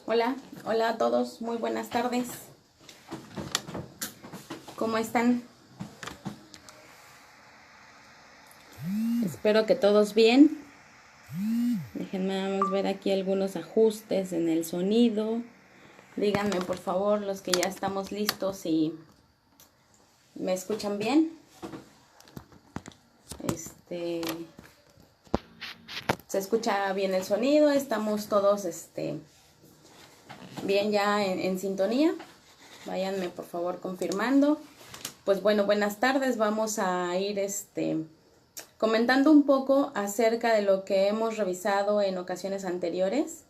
Hola, hola a todos, muy buenas tardes. ¿Cómo están? Espero que todos bien. Déjenme vamos a ver aquí algunos ajustes en el sonido. Díganme por favor los que ya estamos listos si me escuchan bien. Se escucha bien el sonido, estamos todos bien ya en sintonía. Váyanme por favor confirmando. Pues bueno, buenas tardes. Vamos a ir comentando un poco acerca de lo que hemos revisado en ocasiones anteriores.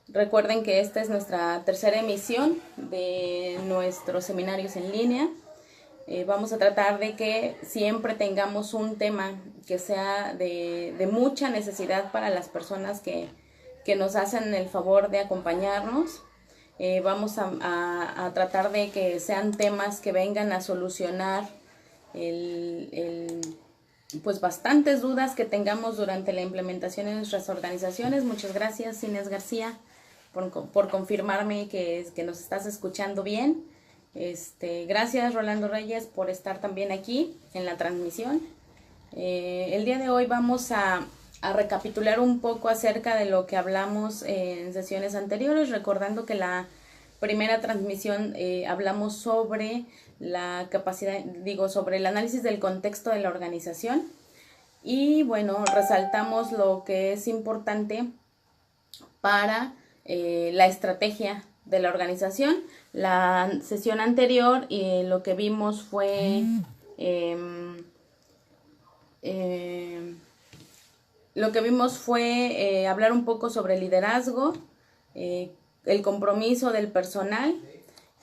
Recuerden que esta es nuestra tercera emisión de nuestros seminarios en línea. Vamos a tratar de que siempre tengamos un tema que sea de mucha necesidad para las personas que nos hacen el favor de acompañarnos. Vamos a tratar de que sean temas que vengan a solucionar pues bastantes dudas que tengamos durante la implementación en nuestras organizaciones. Muchas gracias, Inés García, por confirmarme que nos estás escuchando bien. Gracias, Rolando Reyes, por estar también aquí en la transmisión. El día de hoy vamos a recapitular un poco acerca de lo que hablamos en sesiones anteriores, recordando que la primera transmisión hablamos sobre la capacidad, sobre el análisis del contexto de la organización y bueno, resaltamos lo que es importante para la estrategia de la organización. La sesión anterior lo que vimos fue hablar un poco sobre liderazgo, el compromiso del personal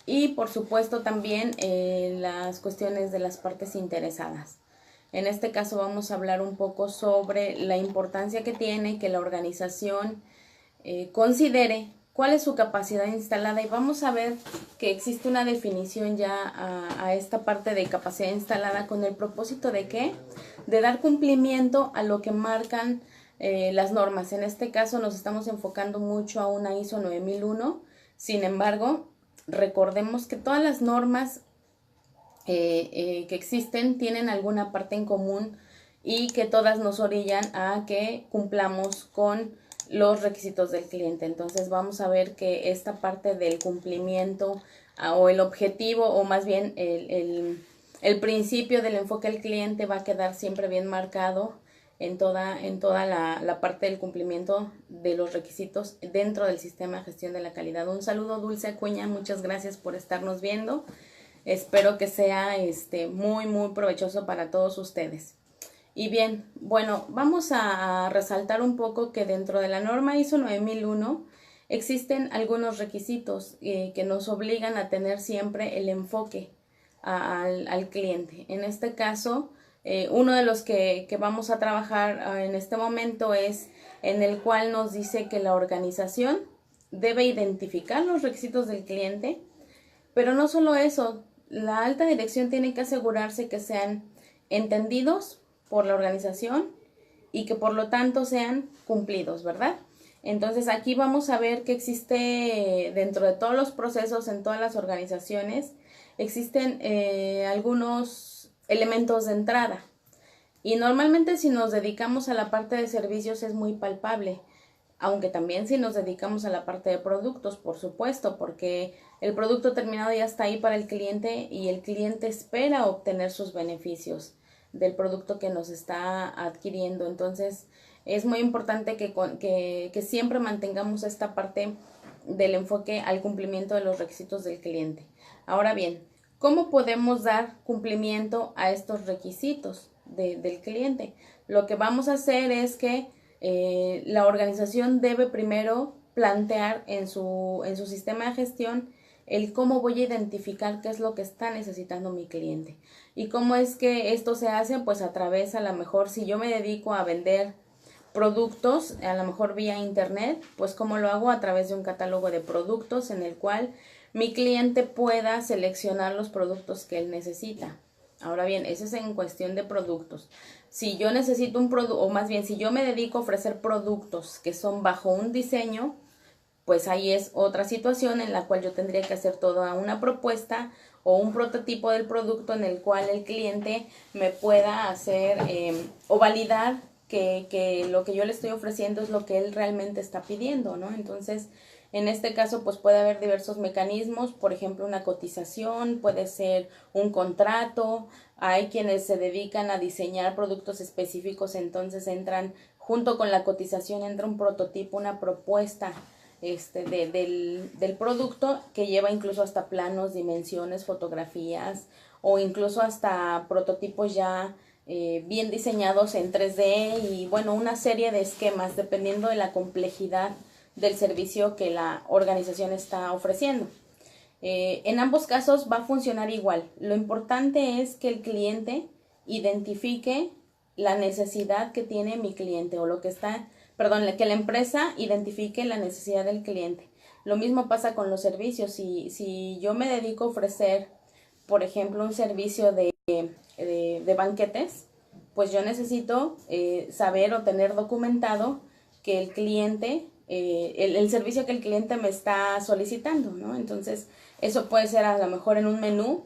y por supuesto también las cuestiones de las partes interesadas. En este caso vamos a hablar un poco sobre la importancia que tiene que la organización considere cuál es su capacidad instalada y vamos a ver que existe una definición ya a esta parte de capacidad instalada con el propósito de ¿qué? De dar cumplimiento a lo que marcan las normas. En este caso nos estamos enfocando mucho a una ISO 9001, sin embargo, recordemos que todas las normas que existen tienen alguna parte en común y que todas nos orillan a que cumplamos con los requisitos del cliente. Entonces vamos a ver que esta parte del cumplimiento o el objetivo o más bien el principio del enfoque al cliente va a quedar siempre bien marcado en toda la parte del cumplimiento de los requisitos dentro del sistema de gestión de la calidad. Un saludo, Dulce Acuña, muchas gracias por estarnos viendo. Espero que sea muy provechoso para todos ustedes. Y bien, bueno, vamos a resaltar un poco que dentro de la norma ISO 9001 existen algunos requisitos que nos obligan a tener siempre el enfoque al cliente. En este caso, uno de los que vamos a trabajar en este momento es en el cual nos dice que la organización debe identificar los requisitos del cliente, pero no solo eso, la alta dirección tiene que asegurarse que sean entendidos por la organización y que por lo tanto sean cumplidos, ¿verdad? Entonces aquí vamos a ver que existe dentro de todos los procesos en todas las organizaciones, existen algunos elementos de entrada y normalmente si nos dedicamos a la parte de servicios es muy palpable, aunque también si nos dedicamos a la parte de productos, por supuesto, porque el producto terminado ya está ahí para el cliente y el cliente espera obtener sus beneficios del producto que nos está adquiriendo. Entonces es muy importante que siempre mantengamos esta parte del enfoque al cumplimiento de los requisitos del cliente. Ahora bien, ¿cómo podemos dar cumplimiento a estos requisitos del cliente? Lo que vamos a hacer es que la organización debe primero plantear en su sistema de gestión el cómo voy a identificar qué es lo que está necesitando mi cliente. ¿Y cómo es que esto se hace? Pues a través, a lo mejor, si yo me dedico a vender productos, a lo mejor vía internet, pues cómo lo hago a través de un catálogo de productos en el cual mi cliente pueda seleccionar los productos que él necesita. Ahora bien, eso es en cuestión de productos. Si yo necesito un producto, o más bien si yo me dedico a ofrecer productos que son bajo un diseño, pues ahí es otra situación en la cual yo tendría que hacer toda una propuesta o un prototipo del producto en el cual el cliente me pueda hacer o validar que lo que yo le estoy ofreciendo es lo que él realmente está pidiendo, ¿no? Entonces, en este caso, pues puede haber diversos mecanismos, por ejemplo, una cotización, puede ser un contrato, hay quienes se dedican a diseñar productos específicos, entonces entran, junto con la cotización, entra un prototipo, una propuesta del producto que lleva incluso hasta planos, dimensiones, fotografías o incluso hasta prototipos ya bien diseñados en 3D y bueno, una serie de esquemas dependiendo de la complejidad del servicio que la organización está ofreciendo. En ambos casos va a funcionar igual. Lo importante es que el cliente identifique la necesidad que tiene mi cliente o lo que está, perdón, que la empresa identifique la necesidad del cliente. Lo mismo pasa con los servicios. Si yo me dedico a ofrecer, por ejemplo, un servicio de banquetes, pues yo necesito saber o tener documentado que el cliente, el servicio que el cliente me está solicitando, ¿no? Entonces, eso puede ser a lo mejor en un menú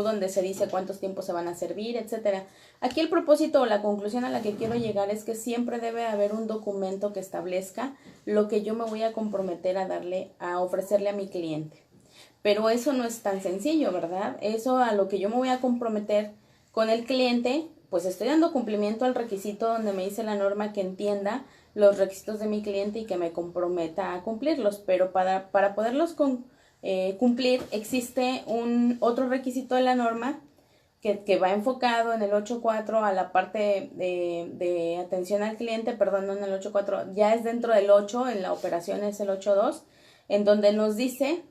donde se dice cuántos tiempos se van a servir, etcétera. Aquí el propósito o la conclusión a la que quiero llegar es que siempre debe haber un documento que establezca lo que yo me voy a comprometer a ofrecerle a mi cliente. Pero eso no es tan sencillo, ¿verdad? Eso a lo que yo me voy a comprometer con el cliente, pues estoy dando cumplimiento al requisito donde me dice la norma que entienda los requisitos de mi cliente y que me comprometa a cumplirlos, pero para poderlos cumplir existe otro requisito de la norma que va enfocado en el 8.4 a la parte de atención al cliente, perdón, no en el 8.4, ya es dentro del 8, en la operación es el 8.2, en donde nos dice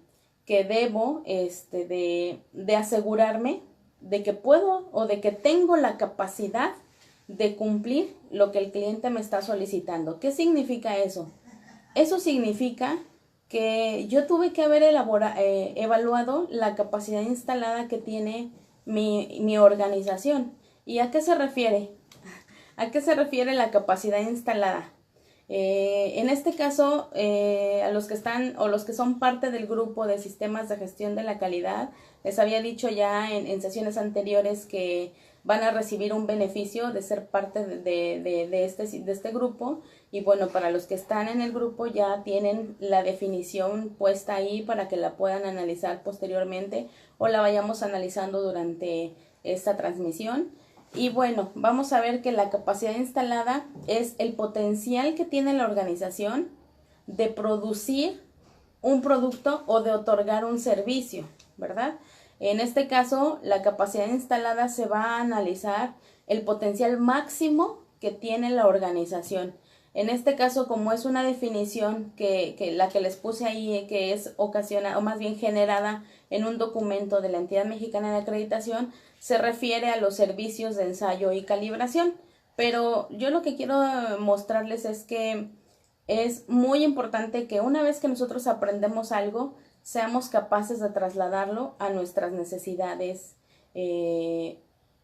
que debo de asegurarme de que puedo o de que tengo la capacidad de cumplir lo que el cliente me está solicitando. ¿Qué significa eso? Eso significa que yo tuve que haber evaluado la capacidad instalada que tiene mi organización. ¿Y a qué se refiere? ¿A qué se refiere la capacidad instalada? En este caso, a los que están o los que son parte del grupo de sistemas de gestión de la calidad, les había dicho ya en sesiones anteriores que van a recibir un beneficio de ser parte de este grupo. Y bueno, para los que están en el grupo ya tienen la definición puesta ahí para que la puedan analizar posteriormente o la vayamos analizando durante esta transmisión. Y bueno, vamos a ver que la capacidad instalada es el potencial que tiene la organización de producir un producto o de otorgar un servicio, ¿verdad? En este caso, la capacidad instalada se va a analizar el potencial máximo que tiene la organización. En este caso, como es una definición que la que les puse ahí, que es ocasionada o más bien generada en un documento de la Entidad Mexicana de Acreditación, se refiere a los servicios de ensayo y calibración. Pero yo lo que quiero mostrarles es que es muy importante que una vez que nosotros aprendemos algo, seamos capaces de trasladarlo a nuestras necesidades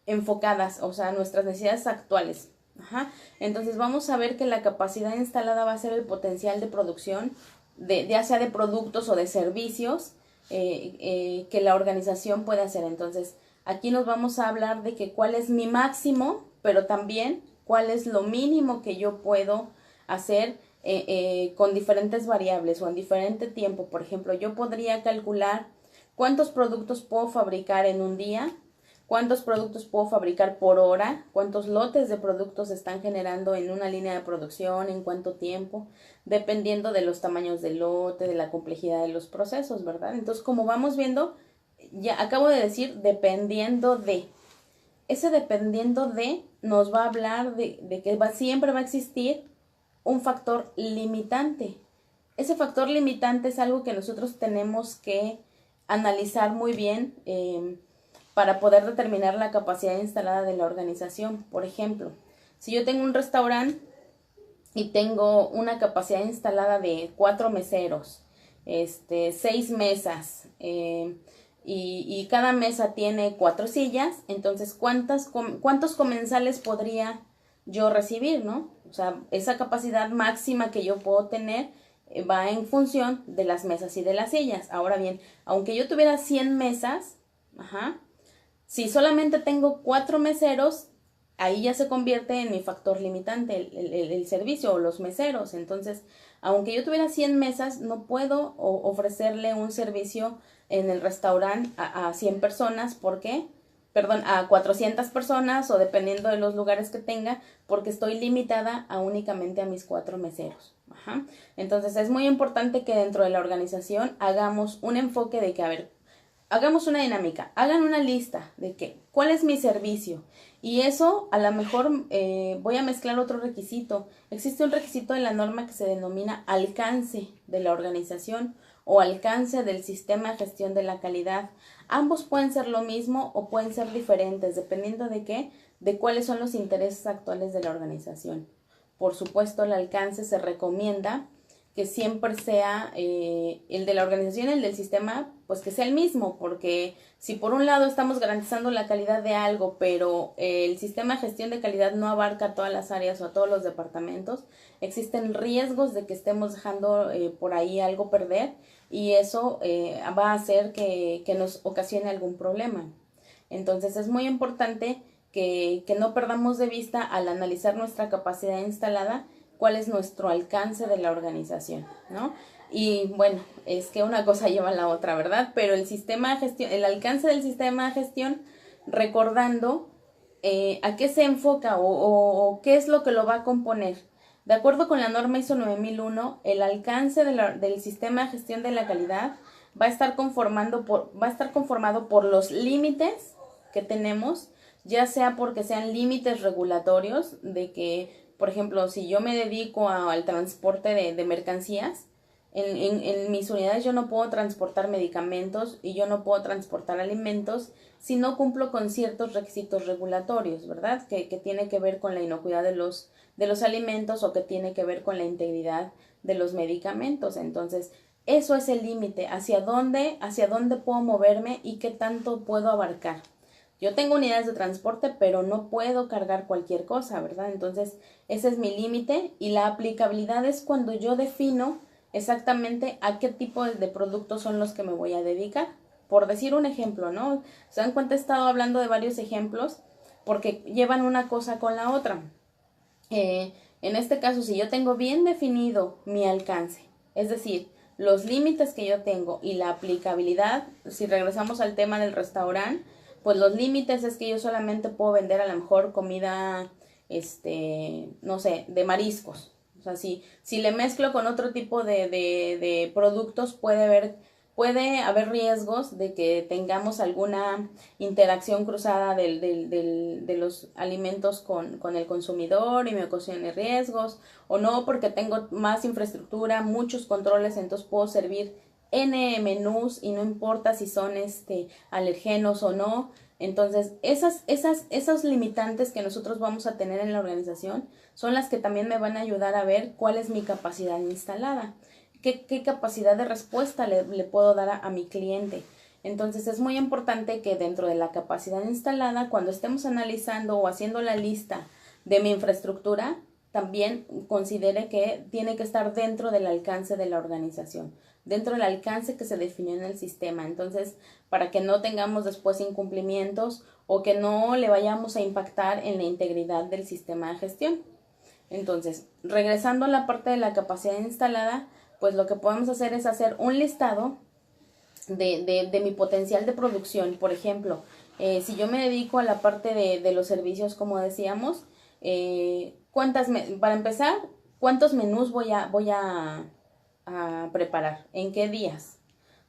enfocadas, o sea, a nuestras necesidades actuales. Ajá. Entonces vamos a ver que la capacidad instalada va a ser el potencial de producción, ya sea de productos o de servicios que la organización puede hacer. Entonces aquí nos vamos a hablar de que cuál es mi máximo, pero también cuál es lo mínimo que yo puedo hacer con diferentes variables o en diferente tiempo. Por ejemplo, yo podría calcular cuántos productos puedo fabricar en un día, cuántos productos puedo fabricar por hora, cuántos lotes de productos se están generando en una línea de producción, en cuánto tiempo, dependiendo de los tamaños del lote, de la complejidad de los procesos, ¿verdad? Entonces, como vamos viendo, ya acabo de decir dependiendo de. Ese dependiendo de nos va a hablar de que siempre va a existir un factor limitante. Ese factor limitante es algo que nosotros tenemos que analizar muy bien para poder determinar la capacidad instalada de la organización. Por ejemplo, si yo tengo un restaurante y tengo una capacidad instalada de 4 meseros, 6 mesas, y cada mesa tiene 4 sillas, entonces ¿cuántos comensales podría yo recibir, no? O sea, esa capacidad máxima que yo puedo tener va en función de las mesas y de las sillas. Ahora bien, aunque yo tuviera 100 mesas, si solamente tengo 4 meseros, ahí ya se convierte en mi factor limitante, el servicio o los meseros. Entonces, aunque yo tuviera 100 mesas, no puedo ofrecerle un servicio en el restaurante a 100 personas. ¿Por qué? Perdón, a 400 personas o dependiendo de los lugares que tenga, porque estoy limitada únicamente a mis 4 meseros. Entonces, es muy importante que dentro de la organización hagamos un enfoque de que, a ver, hagamos una dinámica, hagan una lista de que, ¿cuál es mi servicio? Y eso a lo mejor voy a mezclar otro requisito. Existe un requisito en la norma que se denomina alcance de la organización o alcance del sistema de gestión de la calidad. Ambos pueden ser lo mismo o pueden ser diferentes, dependiendo de qué, de cuáles son los intereses actuales de la organización. Por supuesto, el alcance se recomienda que siempre sea el de la organización, el del sistema, pues que sea el mismo, porque si por un lado estamos garantizando la calidad de algo, pero el sistema de gestión de calidad no abarca todas las áreas o a todos los departamentos, existen riesgos de que estemos dejando por ahí algo perder y eso va a hacer que nos ocasione algún problema. Entonces es muy importante que no perdamos de vista al analizar nuestra capacidad instalada cuál es nuestro alcance de la organización, ¿no? Y bueno, es que una cosa lleva a la otra, ¿verdad? Pero el sistema de gestión, el alcance del sistema de gestión, recordando a qué se enfoca o qué es lo que lo va a componer. De acuerdo con la norma ISO 9001, el alcance del sistema de gestión de la calidad va a estar conformado por los límites que tenemos, ya sea porque sean límites regulatorios de que, por ejemplo, si yo me dedico al transporte de mercancías, en mis unidades yo no puedo transportar medicamentos y yo no puedo transportar alimentos si no cumplo con ciertos requisitos regulatorios, ¿verdad? Que tiene que ver con la inocuidad de los alimentos o que tiene que ver con la integridad de los medicamentos. Entonces, eso es el límite, hacia dónde puedo moverme y qué tanto puedo abarcar. Yo tengo unidades de transporte, pero no puedo cargar cualquier cosa, ¿verdad? Entonces, ese es mi límite y la aplicabilidad es cuando yo defino exactamente a qué tipo de productos son los que me voy a dedicar. Por decir un ejemplo, ¿no? Se dan cuenta, he estado hablando de varios ejemplos porque llevan una cosa con la otra. En este caso, si yo tengo bien definido mi alcance, es decir, los límites que yo tengo y la aplicabilidad, si regresamos al tema del restaurante, pues los límites es que yo solamente puedo vender a lo mejor comida, no sé, de mariscos. O sea, si le mezclo con otro tipo de productos, puede haber riesgos de que tengamos alguna interacción cruzada de los alimentos con el consumidor y me ocasione riesgos, o no, porque tengo más infraestructura, muchos controles, entonces puedo servir N menús y no importa si son alergenos o no. Entonces, esos limitantes que nosotros vamos a tener en la organización son las que también me van a ayudar a ver cuál es mi capacidad instalada, qué capacidad de respuesta le puedo dar a mi cliente. Entonces, es muy importante que dentro de la capacidad instalada, cuando estemos analizando o haciendo la lista de mi infraestructura, también considere que tiene que estar dentro del alcance de la organización, dentro del alcance que se definió en el sistema. Entonces, para que no tengamos después incumplimientos o que no le vayamos a impactar en la integridad del sistema de gestión. Entonces, regresando a la parte de la capacidad instalada, pues lo que podemos hacer es hacer un listado de mi potencial de producción. Por ejemplo, si yo me dedico a la parte de los servicios, como decíamos, para empezar, ¿cuántos menús voy a preparar? ¿En qué días?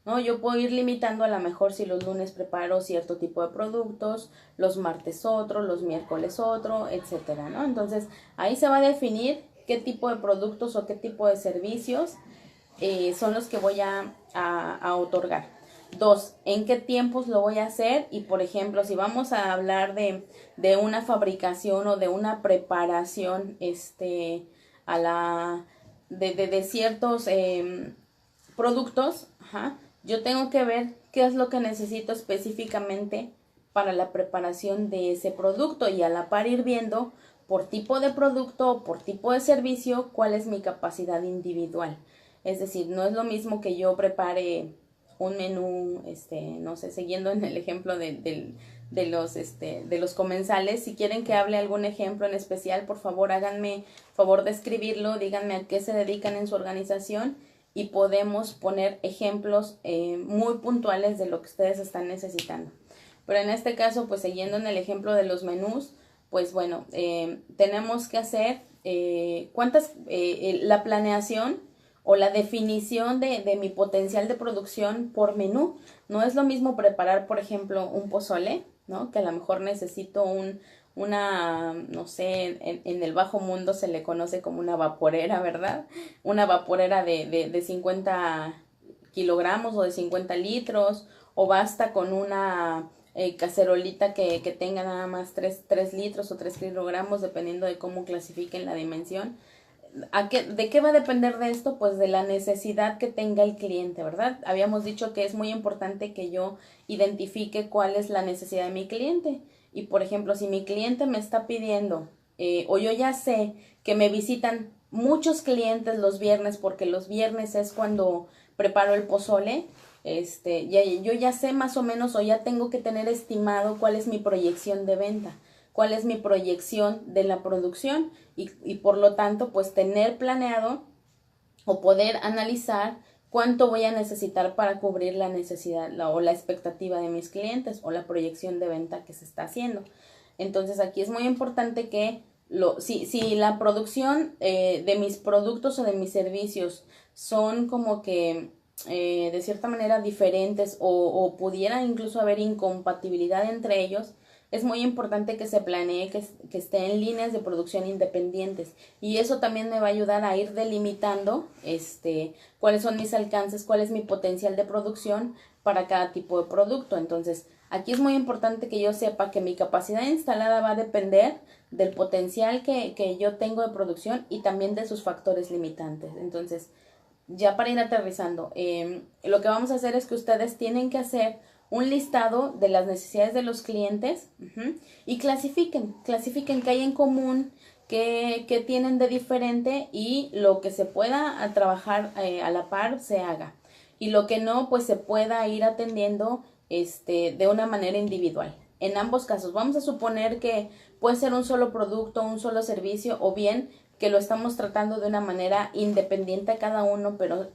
¿No? Yo puedo ir limitando, a lo mejor si los lunes preparo cierto tipo de productos, los martes otro, los miércoles otro, etcétera, ¿no? Entonces, ahí se va a definir qué tipo de productos o qué tipo de servicios son los que voy a otorgar. 2, ¿en qué tiempos lo voy a hacer? Y por ejemplo, si vamos a hablar de una fabricación o de una preparación de ciertos productos, yo tengo que ver qué es lo que necesito específicamente para la preparación de ese producto y a la par ir viendo por tipo de producto o por tipo de servicio cuál es mi capacidad individual. Es decir, no es lo mismo que yo prepare un menú, no sé, siguiendo en el ejemplo de los comensales. Si quieren que hable algún ejemplo en especial, por favor háganme favor de escribirlo, díganme a qué se dedican en su organización y podemos poner ejemplos muy puntuales de lo que ustedes están necesitando. Pero en este caso, pues siguiendo en el ejemplo de los menús, pues bueno, tenemos que hacer la planeación o la definición de mi potencial de producción por menú. No es lo mismo preparar, por ejemplo, un pozole, ¿no? Que a lo mejor necesito no sé, en el bajo mundo se le conoce como una vaporera, ¿verdad? Una vaporera de 50 kilogramos o de 50 litros, o basta con una cacerolita que tenga nada más 3 litros o 3 kilogramos, dependiendo de cómo clasifiquen la dimensión. ¿De qué va a depender de esto? Pues de la necesidad que tenga el cliente, ¿verdad? Habíamos dicho que es muy importante que yo identifique cuál es la necesidad de mi cliente. Y por ejemplo, si mi cliente me está pidiendo, o yo ya sé que me visitan muchos clientes los viernes, porque los viernes es cuando preparo el pozole, yo ya sé más o menos, o ya tengo que tener estimado cuál es mi proyección de venta, cuál es mi proyección de la producción y por lo tanto pues tener planeado o poder analizar cuánto voy a necesitar para cubrir la necesidad o la expectativa de mis clientes o la proyección de venta que se está haciendo. Entonces aquí es muy importante que si la producción de mis productos o de mis servicios son como que de cierta manera diferentes o pudiera incluso haber incompatibilidad entre ellos, es muy importante que se planee que esté en líneas de producción independientes, y eso también me va a ayudar a ir delimitando cuáles son mis alcances, cuál es mi potencial de producción para cada tipo de producto. Entonces aquí es muy importante que yo sepa que mi capacidad instalada va a depender del potencial que yo tengo de producción y también de sus factores limitantes. Entonces, ya para ir aterrizando, lo que vamos a hacer es que ustedes tienen que hacer un listado de las necesidades de los clientes y clasifiquen qué hay en común, qué tienen de diferente, y lo que se pueda trabajar a la par se haga, y lo que no, pues se pueda ir atendiendo de una manera individual. En ambos casos, vamos a suponer que puede ser un solo producto, un solo servicio, o bien que lo estamos tratando de una manera independiente a cada uno, pero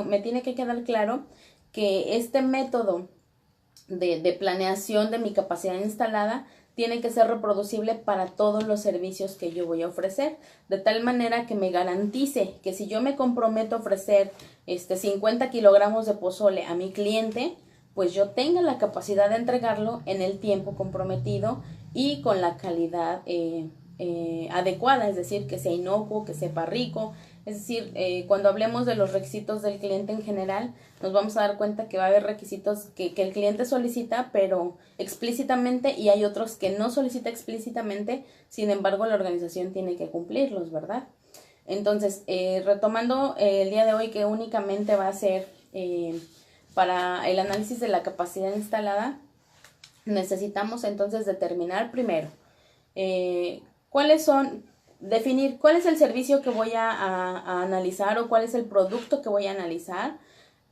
me tiene que quedar claro que este método de planeación de mi capacidad instalada tiene que ser reproducible para todos los servicios que yo voy a ofrecer, de tal manera que me garantice que si yo me comprometo a ofrecer 50 kilogramos de pozole a mi cliente, pues yo tenga la capacidad de entregarlo en el tiempo comprometido y con la calidad adecuada, es decir, que sea inocuo, que sepa rico. Es decir, cuando hablemos de los requisitos del cliente en general, nos vamos a dar cuenta que va a haber requisitos que el cliente solicita, pero explícitamente, y hay otros que no solicita explícitamente, sin embargo la organización tiene que cumplirlos, ¿verdad? Entonces, retomando el día de hoy, que únicamente va a ser para el análisis de la capacidad instalada, necesitamos entonces determinar primero definir cuál es el servicio que voy a analizar, o cuál es el producto que voy a analizar.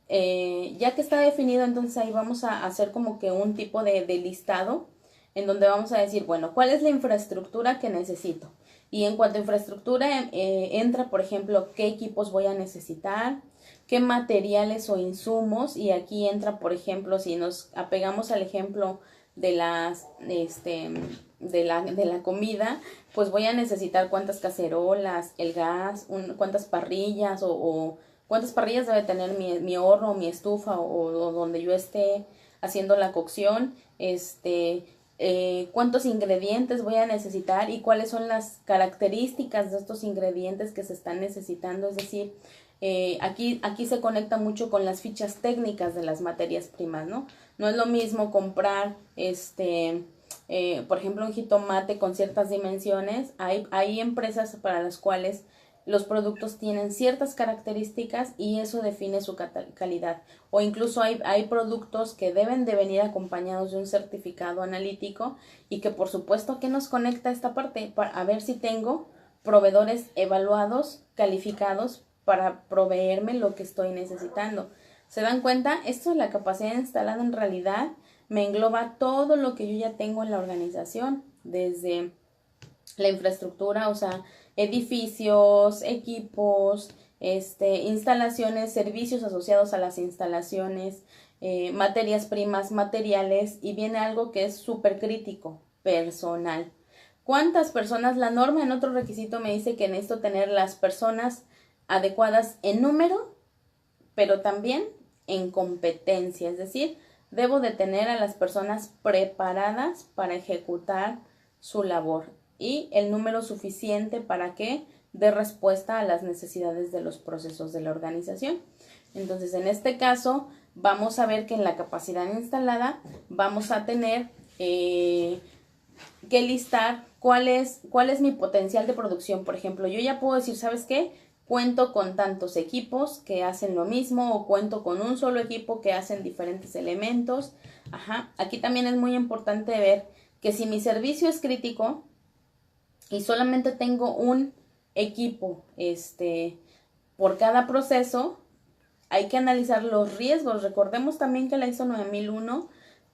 Ya que está definido, entonces ahí vamos a hacer como que un tipo de listado en donde vamos a decir, bueno, ¿cuál es la infraestructura que necesito? Y en cuanto a infraestructura entra, por ejemplo, qué equipos voy a necesitar, qué materiales o insumos, y aquí entra, por ejemplo, si nos apegamos al ejemplo de la comida, pues voy a necesitar cuántas cacerolas, el gas, cuántas parrillas o cuántas parrillas debe tener mi horno, mi estufa o donde yo esté haciendo la cocción, cuántos ingredientes voy a necesitar y cuáles son las características de estos ingredientes que se están necesitando. Es decir, aquí se conecta mucho con las fichas técnicas de las materias primas, ¿no? No es lo mismo comprar, por ejemplo, un jitomate con ciertas dimensiones. Hay empresas para las cuales los productos tienen ciertas características y eso define su calidad. O incluso hay productos que deben de venir acompañados de un certificado analítico, y que por supuesto que nos conecta esta parte, a ver si tengo proveedores evaluados, calificados para proveerme lo que estoy necesitando. ¿Se dan cuenta? Esto de la capacidad instalada en realidad me engloba todo lo que yo ya tengo en la organización, desde la infraestructura, o sea, edificios, equipos, instalaciones, servicios asociados a las instalaciones, materias primas, materiales, y viene algo que es súper crítico, personal. ¿Cuántas personas? La norma en otro requisito me dice que necesito tener las personas adecuadas en número, pero también en competencia, es decir, debo de tener a las personas preparadas para ejecutar su labor y el número suficiente para que dé respuesta a las necesidades de los procesos de la organización. Entonces, en este caso, vamos a ver que en la capacidad instalada vamos a tener que listar cuál es mi potencial de producción. Por ejemplo, yo ya puedo decir, ¿sabes qué? Cuento con tantos equipos que hacen lo mismo, o cuento con un solo equipo que hacen diferentes elementos. Aquí también es muy importante ver que si mi servicio es crítico y solamente tengo un equipo por cada proceso, hay que analizar los riesgos. Recordemos también que la ISO 9001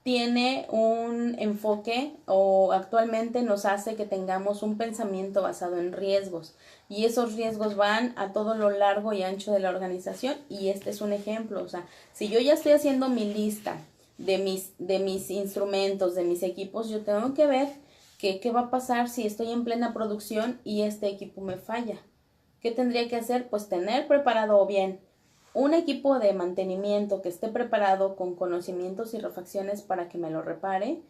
tiene un enfoque, o actualmente nos hace que tengamos un pensamiento basado en riesgos, y esos riesgos van a todo lo largo y ancho de la organización, y este es un ejemplo. O sea, si yo ya estoy haciendo mi lista de mis instrumentos, de mis equipos, yo tengo que ver qué va a pasar si estoy en plena producción y este equipo me falla. ¿Qué tendría que hacer? Pues tener preparado o bien un equipo de mantenimiento que esté preparado con conocimientos y refacciones para que me lo repare,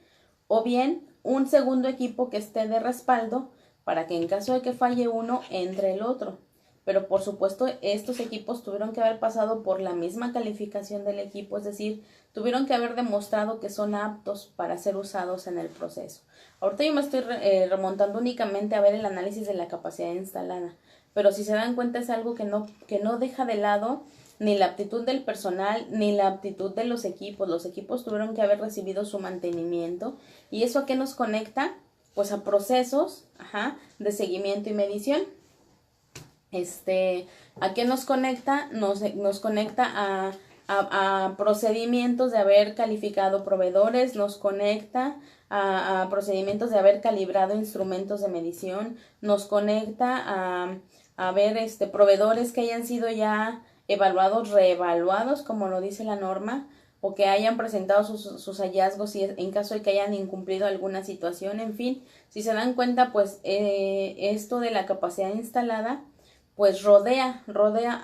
o bien un segundo equipo que esté de respaldo para que en caso de que falle uno, entre el otro. Pero por supuesto, estos equipos tuvieron que haber pasado por la misma calificación del equipo, es decir, tuvieron que haber demostrado que son aptos para ser usados en el proceso. Ahorita yo me estoy remontando únicamente a ver el análisis de la capacidad instalada, pero si se dan cuenta es algo que no deja de lado ni la aptitud del personal, ni la aptitud de los equipos. Los equipos tuvieron que haber recibido su mantenimiento. ¿Y eso a qué nos conecta? Pues a procesos de seguimiento y medición. ¿A qué nos conecta? Nos conecta a procedimientos de haber calificado proveedores, nos conecta a procedimientos de haber calibrado instrumentos de medición, nos conecta a ver proveedores que hayan sido ya evaluados, reevaluados, como lo dice la norma, o que hayan presentado sus hallazgos y en caso de que hayan incumplido alguna situación. En fin, si se dan cuenta, pues esto de la capacidad instalada pues rodea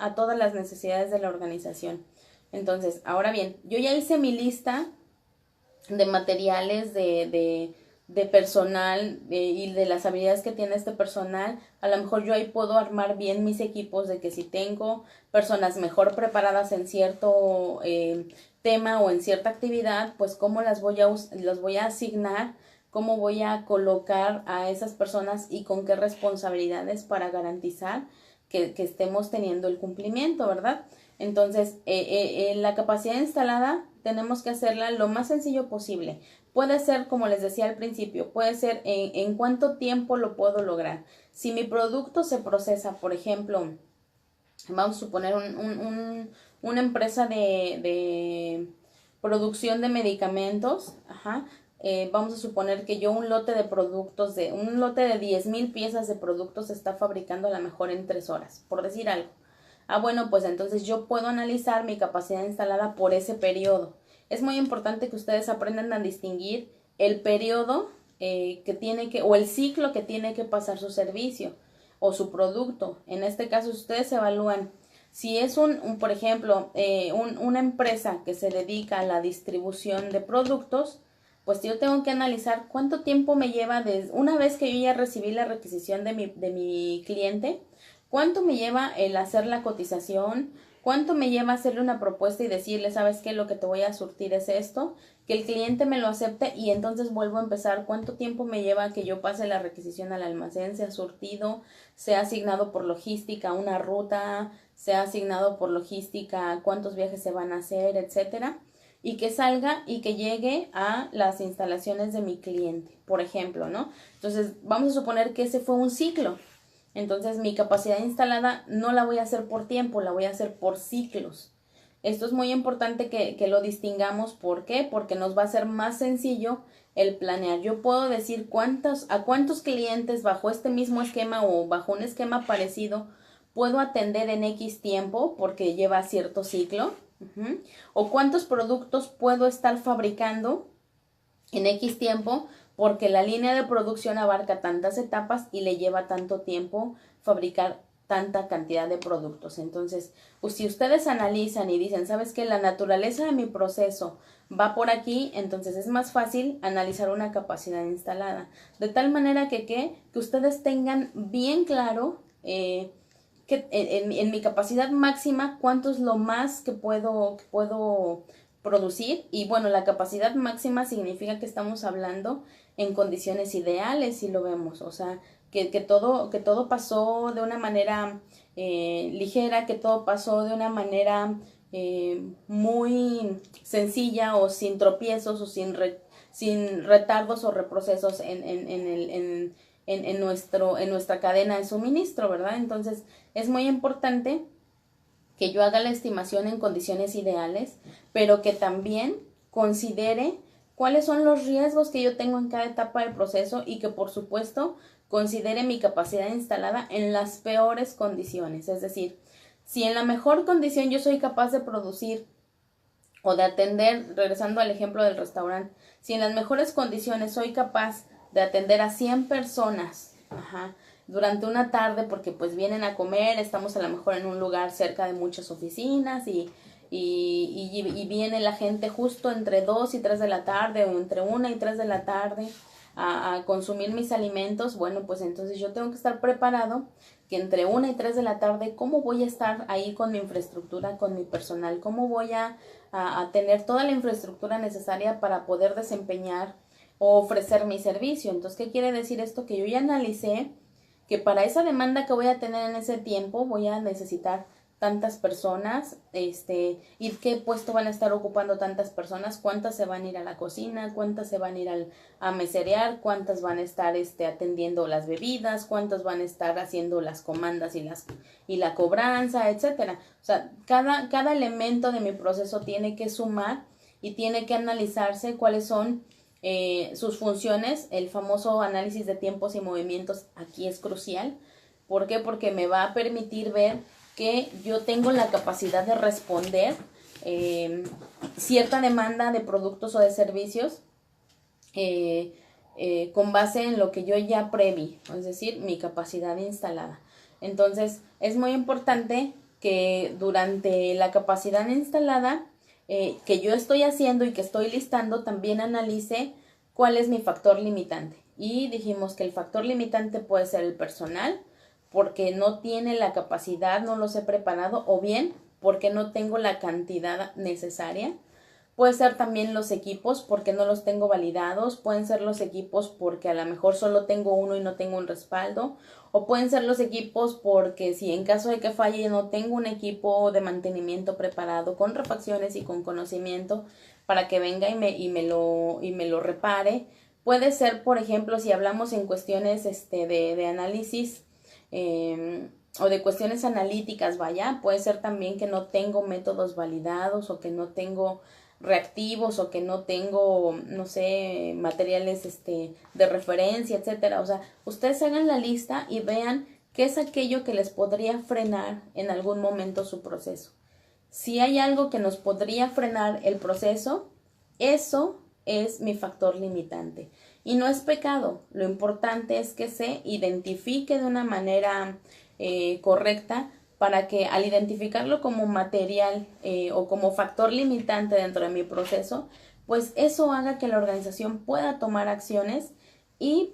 a todas las necesidades de la organización. Entonces, ahora bien, yo ya hice mi lista de materiales, de personal y de las habilidades que tiene este personal. A lo mejor yo ahí puedo armar bien mis equipos, de que si tengo personas mejor preparadas en cierto tema o en cierta actividad, pues cómo las voy a asignar, cómo voy a colocar a esas personas y con qué responsabilidades para garantizar que estemos teniendo el cumplimiento, ¿verdad? Entonces, la capacidad instalada tenemos que hacerla lo más sencillo posible. Puede ser, como les decía al principio, puede ser en cuánto tiempo lo puedo lograr. Si mi producto se procesa, por ejemplo, vamos a suponer una empresa de producción de medicamentos, vamos a suponer que yo un lote de productos, un lote de 10,000 piezas de productos se está fabricando a lo mejor en 3 horas, por decir algo. Bueno, pues entonces yo puedo analizar mi capacidad instalada por ese periodo. Es muy importante que ustedes aprendan a distinguir el periodo o el ciclo que tiene que pasar su servicio o su producto. En este caso, ustedes evalúan si es por ejemplo, una empresa que se dedica a la distribución de productos, pues yo tengo que analizar cuánto tiempo me lleva una vez que yo ya recibí la requisición de mi cliente, cuánto me lleva el hacer la cotización, cuánto me lleva hacerle una propuesta y decirle, ¿sabes qué? Lo que te voy a surtir es esto, que el cliente me lo acepte y entonces vuelvo a empezar. ¿Cuánto tiempo me lleva que yo pase la requisición al almacén, sea surtido, sea asignado por logística una ruta, sea asignado por logística cuántos viajes se van a hacer, etcétera? Y que salga y que llegue a las instalaciones de mi cliente, por ejemplo, ¿no? Entonces, vamos a suponer que ese fue un ciclo. Entonces mi capacidad instalada no la voy a hacer por tiempo, la voy a hacer por ciclos. Esto es muy importante que lo distingamos. ¿Por qué? Porque nos va a ser más sencillo el planear. Yo puedo decir a cuántos clientes bajo este mismo esquema o bajo un esquema parecido puedo atender en X tiempo porque lleva cierto ciclo. O cuántos productos puedo estar fabricando en X tiempo porque la línea de producción abarca tantas etapas y le lleva tanto tiempo fabricar tanta cantidad de productos. Entonces, pues si ustedes analizan y dicen, ¿sabes qué? La naturaleza de mi proceso va por aquí, entonces es más fácil analizar una capacidad instalada. De tal manera que ustedes tengan bien claro que en mi capacidad máxima, cuánto es lo más que puedo producir. Y bueno, la capacidad máxima significa que estamos hablando en condiciones ideales, si lo vemos. O sea, que todo pasó de una manera ligera, que todo pasó de una manera muy sencilla o sin tropiezos o sin retardos o reprocesos en nuestra cadena de suministro, ¿verdad? Entonces es muy importante que yo haga la estimación en condiciones ideales, pero que también considere cuáles son los riesgos que yo tengo en cada etapa del proceso y que por supuesto considere mi capacidad instalada en las peores condiciones. Es decir, si en la mejor condición yo soy capaz de producir o de atender, regresando al ejemplo del restaurante, si en las mejores condiciones soy capaz de atender a 100 personas, durante una tarde, porque pues vienen a comer, estamos a lo mejor en un lugar cerca de muchas oficinas y viene la gente justo entre 2 y 3 de la tarde o entre 1 y 3 de la tarde a consumir mis alimentos. Bueno, pues entonces yo tengo que estar preparado que entre 1 y 3 de la tarde, ¿cómo voy a estar ahí con mi infraestructura, con mi personal? ¿Cómo voy a tener toda la infraestructura necesaria para poder desempeñar o ofrecer mi servicio? Entonces, ¿qué quiere decir esto? Que yo ya analicé que para esa demanda que voy a tener en ese tiempo voy a necesitar tantas personas, y qué puesto van a estar ocupando tantas personas, cuántas se van a ir a la cocina, cuántas se van a ir a meserear, cuántas van a estar atendiendo las bebidas, cuántas van a estar haciendo las comandas y la cobranza, etcétera. O sea, cada elemento de mi proceso tiene que sumar y tiene que analizarse cuáles son sus funciones. El famoso análisis de tiempos y movimientos aquí es crucial. ¿Por qué? Porque me va a permitir ver que yo tengo la capacidad de responder cierta demanda de productos o de servicios con base en lo que yo ya preví, es decir, mi capacidad instalada. Entonces, es muy importante que durante la capacidad instalada que yo estoy haciendo y que estoy listando, también analice cuál es mi factor limitante. Y dijimos que el factor limitante puede ser el personal, porque no tiene la capacidad, no los he preparado, o bien porque no tengo la cantidad necesaria. Puede ser también los equipos porque no los tengo validados, pueden ser los equipos porque a lo mejor solo tengo uno y no tengo un respaldo, o pueden ser los equipos porque si en caso de que falle no tengo un equipo de mantenimiento preparado con refacciones y con conocimiento para que venga y me lo repare. Puede ser, por ejemplo, si hablamos en cuestiones de análisis o de cuestiones analíticas, vaya, puede ser también que no tengo métodos validados o que no tengo reactivos o que no tengo, no sé, materiales de referencia, etcétera. O sea, ustedes hagan la lista y vean qué es aquello que les podría frenar en algún momento su proceso. Si hay algo que nos podría frenar el proceso, eso es mi factor limitante. Y no es pecado, lo importante es que se identifique de una manera correcta para que al identificarlo como material o como factor limitante dentro de mi proceso, pues eso haga que la organización pueda tomar acciones y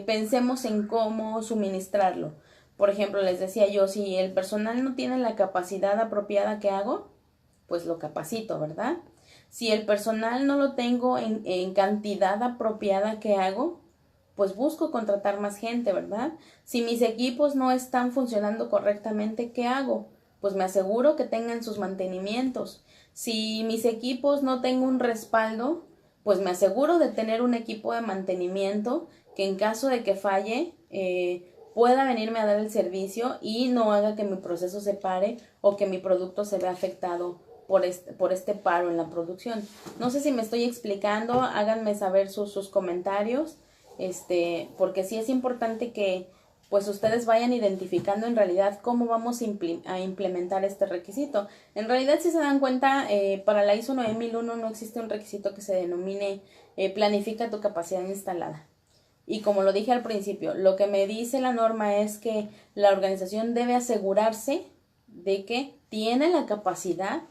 pensemos en cómo suministrarlo. Por ejemplo, les decía yo, si el personal no tiene la capacidad apropiada, ¿qué hago? Pues lo capacito, ¿verdad? Si el personal no lo tengo en cantidad apropiada, ¿qué hago? Pues busco contratar más gente, ¿verdad? Si mis equipos no están funcionando correctamente, ¿qué hago? Pues me aseguro que tengan sus mantenimientos. Si mis equipos no tengo un respaldo, pues me aseguro de tener un equipo de mantenimiento que en caso de que falle, pueda venirme a dar el servicio y no haga que mi proceso se pare o que mi producto se vea afectado por este paro en la producción. No sé si me estoy explicando, háganme saber sus comentarios, porque sí es importante que pues ustedes vayan identificando en realidad cómo vamos a implementar este requisito. En realidad, si se dan cuenta, para la ISO 9001 no existe un requisito que se denomine planifica tu capacidad instalada. Y como lo dije al principio, lo que me dice la norma es que la organización debe asegurarse de que tiene la capacidad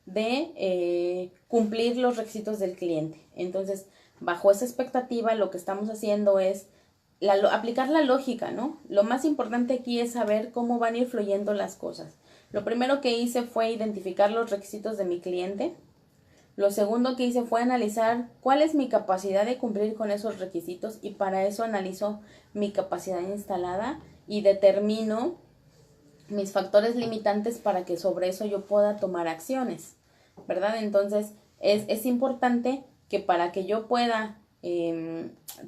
de cumplir los requisitos del cliente. Entonces, bajo esa expectativa, lo que estamos haciendo es aplicar la lógica, ¿no? Lo más importante aquí es saber cómo van a ir fluyendo las cosas. Lo primero que hice fue identificar los requisitos de mi cliente. Lo segundo que hice fue analizar cuál es mi capacidad de cumplir con esos requisitos, y para eso analizo mi capacidad instalada y determino mis factores limitantes para que sobre eso yo pueda tomar acciones, ¿verdad? Entonces es importante que para que yo pueda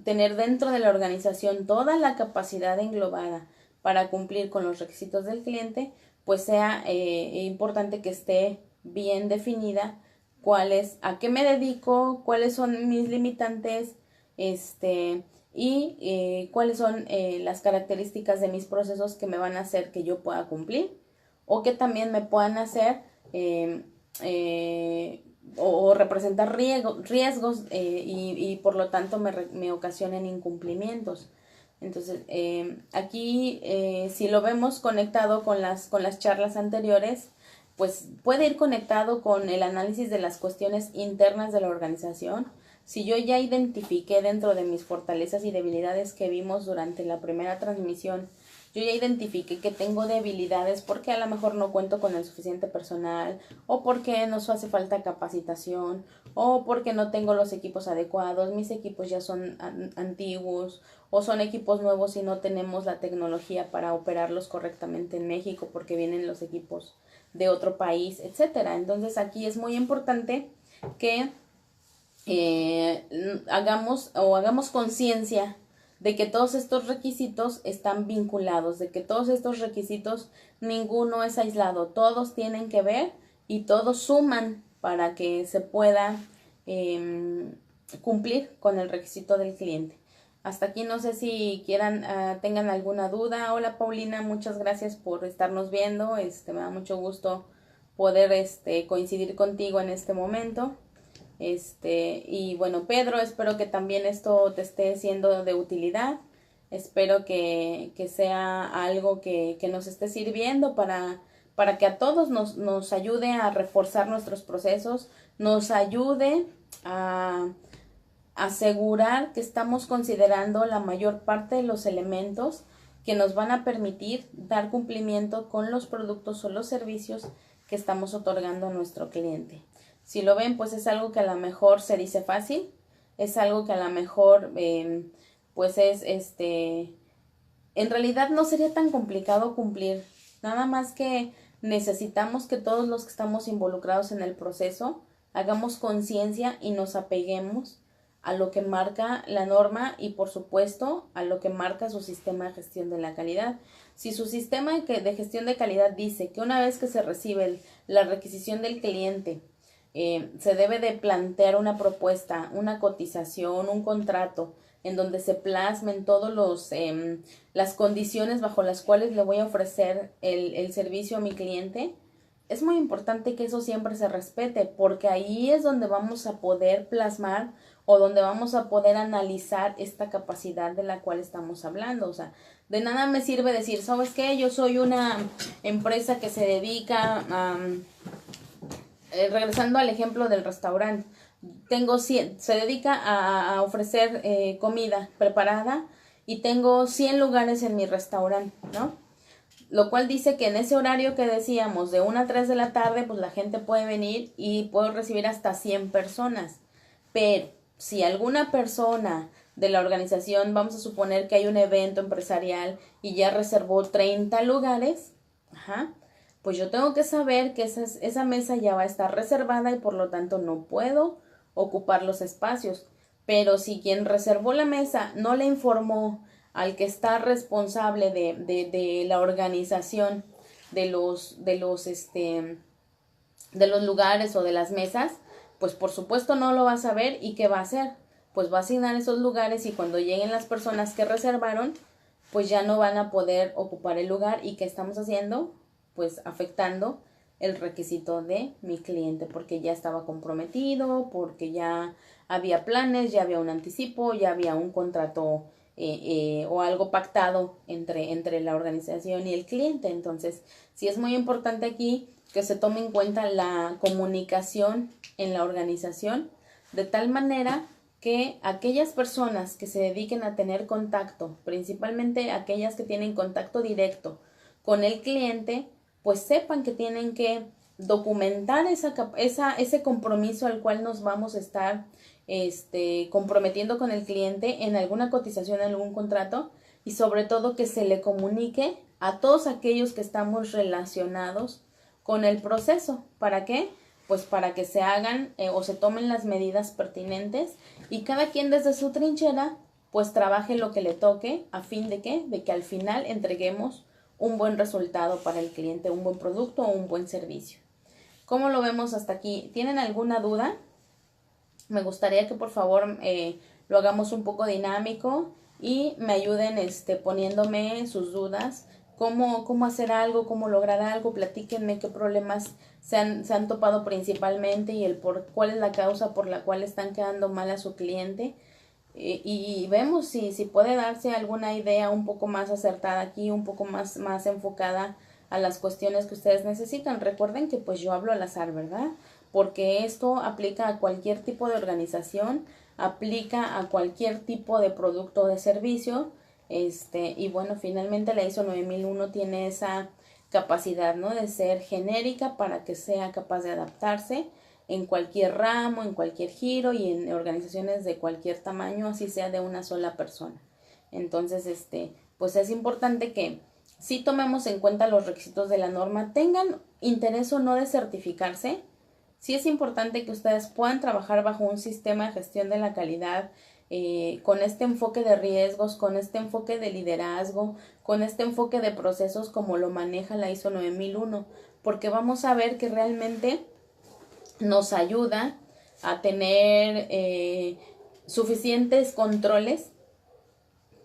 tener dentro de la organización toda la capacidad englobada para cumplir con los requisitos del cliente, pues sea importante que esté bien definida a qué me dedico, cuáles son mis limitantes, y cuáles son las características de mis procesos que me van a hacer que yo pueda cumplir, o que también me puedan hacer o representar riesgos y por lo tanto me ocasionen incumplimientos. Entonces, aquí si lo vemos conectado con las charlas anteriores, pues puede ir conectado con el análisis de las cuestiones internas de la organización. Si yo ya identifiqué dentro de mis fortalezas y debilidades que vimos durante la primera transmisión, yo ya identifiqué que tengo debilidades porque a lo mejor no cuento con el suficiente personal, o porque nos hace falta capacitación, o porque no tengo los equipos adecuados, mis equipos ya son antiguos, o son equipos nuevos y no tenemos la tecnología para operarlos correctamente en México porque vienen los equipos de otro país, etcétera. Entonces aquí es muy importante que hagamos conciencia de que todos estos requisitos están vinculados, de que todos estos requisitos ninguno es aislado, todos tienen que ver y todos suman para que se pueda cumplir con el requisito del cliente. Hasta aquí no sé si tengan alguna duda. Hola Paulina, muchas gracias por estarnos viendo. Me da mucho gusto poder coincidir contigo en este momento. Y bueno, Pedro, espero que también esto te esté siendo de utilidad. Espero que sea algo que nos esté sirviendo para que a todos nos ayude a reforzar nuestros procesos, nos ayude a asegurar que estamos considerando la mayor parte de los elementos que nos van a permitir dar cumplimiento con los productos o los servicios que estamos otorgando a nuestro cliente. Si lo ven, pues es algo que a lo mejor se dice fácil, es algo que a lo mejor pues es en realidad no sería tan complicado cumplir, nada más que necesitamos que todos los que estamos involucrados en el proceso hagamos conciencia y nos apeguemos a lo que marca la norma y por supuesto a lo que marca su sistema de gestión de la calidad. Si su sistema de gestión de calidad dice que una vez que se recibe la requisición del cliente, se debe de plantear una propuesta, una cotización, un contrato, en donde se plasmen todos las condiciones bajo las cuales le voy a ofrecer el servicio a mi cliente, es muy importante que eso siempre se respete, porque ahí es donde vamos a poder plasmar o donde vamos a poder analizar esta capacidad de la cual estamos hablando. O sea, de nada me sirve decir, ¿sabes qué? Yo soy una empresa que se dedica a... regresando al ejemplo del restaurante, se dedica a ofrecer comida preparada y tengo 100 lugares en mi restaurante, ¿no? Lo cual dice que en ese horario que decíamos, de 1 a 3 de la tarde, pues la gente puede venir y puedo recibir hasta 100 personas. Pero si alguna persona de la organización, vamos a suponer que hay un evento empresarial y ya reservó 30 lugares, pues yo tengo que saber que esa mesa ya va a estar reservada y por lo tanto no puedo ocupar los espacios. Pero si quien reservó la mesa no le informó al que está responsable de la organización de los lugares o de las mesas, pues por supuesto no lo va a saber. ¿Y qué va a hacer? Pues va a asignar esos lugares, y cuando lleguen las personas que reservaron, pues ya no van a poder ocupar el lugar. ¿Y qué estamos haciendo? Pues afectando el requisito de mi cliente, porque ya estaba comprometido, porque ya había planes, ya había un anticipo, ya había un contrato o algo pactado entre la organización y el cliente. Entonces, sí es muy importante aquí que se tome en cuenta la comunicación en la organización, de tal manera que aquellas personas que se dediquen a tener contacto, principalmente aquellas que tienen contacto directo con el cliente, pues sepan que tienen que documentar ese compromiso al cual nos vamos a estar comprometiendo con el cliente en alguna cotización, en algún contrato, y sobre todo que se le comunique a todos aquellos que estamos relacionados con el proceso. ¿Para qué? Pues para que se hagan o se tomen las medidas pertinentes, y cada quien desde su trinchera pues trabaje lo que le toque, a fin de ¿qué? De que al final entreguemos un buen resultado para el cliente, un buen producto o un buen servicio. ¿Cómo lo vemos hasta aquí? ¿Tienen alguna duda? Me gustaría que por favor lo hagamos un poco dinámico y me ayuden poniéndome sus dudas. ¿Cómo hacer algo? ¿Cómo lograr algo? Platíquenme qué problemas se han topado principalmente, y cuál es la causa por la cual están quedando mal a su cliente. Y vemos si puede darse alguna idea un poco más acertada aquí, un poco más enfocada a las cuestiones que ustedes necesitan. Recuerden que pues yo hablo al azar, ¿verdad? Porque esto aplica a cualquier tipo de organización, aplica a cualquier tipo de producto o de servicio. Y bueno, finalmente la ISO 9001 tiene esa capacidad, ¿no? De ser genérica para que sea capaz de adaptarse en cualquier ramo, en cualquier giro y en organizaciones de cualquier tamaño, así sea de una sola persona. Entonces, pues es importante que si tomemos en cuenta los requisitos de la norma, tengan interés o no de certificarse. Sí es importante que ustedes puedan trabajar bajo un sistema de gestión de la calidad con este enfoque de riesgos, con este enfoque de liderazgo, con este enfoque de procesos como lo maneja la ISO 9001, porque vamos a ver que realmente nos ayuda a tener suficientes controles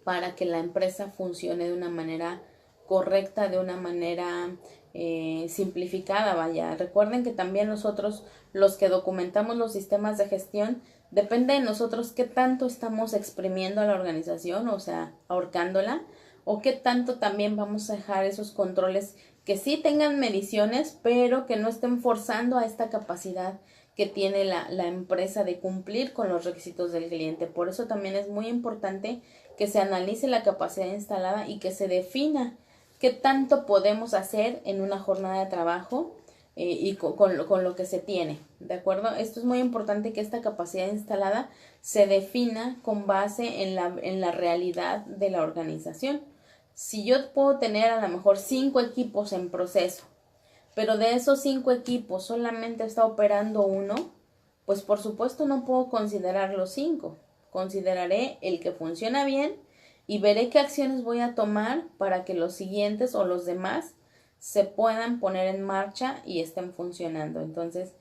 para que la empresa funcione de una manera correcta, de una manera simplificada, vaya. Recuerden que también nosotros, los que documentamos los sistemas de gestión, depende de nosotros qué tanto estamos exprimiendo a la organización, o sea, ahorcándola, o qué tanto también vamos a dejar esos controles que sí tengan mediciones, pero que no estén forzando a esta capacidad que tiene la empresa de cumplir con los requisitos del cliente. Por eso también es muy importante que se analice la capacidad instalada y que se defina qué tanto podemos hacer en una jornada de trabajo y con lo que se tiene, ¿de acuerdo? Esto es muy importante, que esta capacidad instalada se defina con base en la realidad de la organización. Si yo puedo tener a lo mejor 5 equipos en proceso, pero de esos 5 equipos solamente está operando uno, pues por supuesto no puedo considerar los 5. Consideraré el que funciona bien y veré qué acciones voy a tomar para que los siguientes o los demás se puedan poner en marcha y estén funcionando. Entonces,